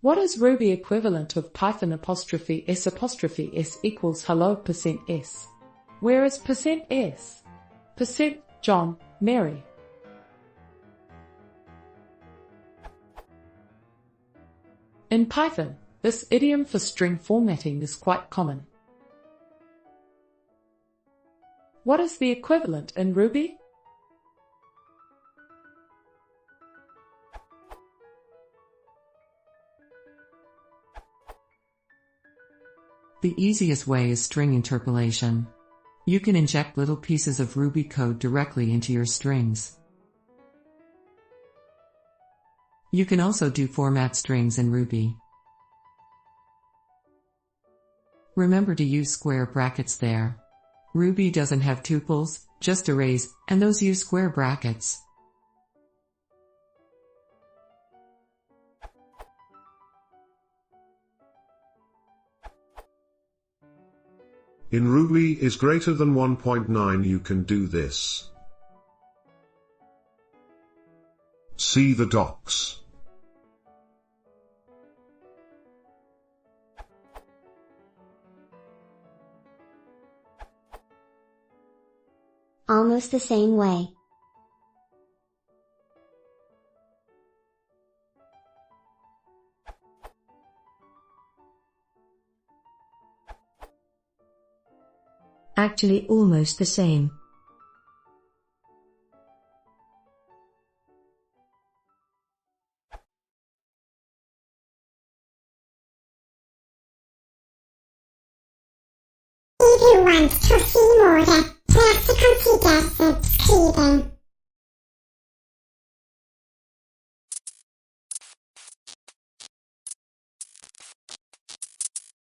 What is Ruby equivalent of Python %s equals hello%s? Where is %s? John, Mary. In Python, this idiom for string formatting is quite common. What is the equivalent in Ruby? The easiest way is string interpolation. You can inject little pieces of Ruby code directly into your strings. You can also do format strings in Ruby. Remember to use square brackets there. Ruby doesn't have tuples, just arrays, and those use square brackets. In Ruby is greater than 1.9 you can do this. See the docs. Almost the same way. Actually almost the same. If you want to see more, please consider subscribing.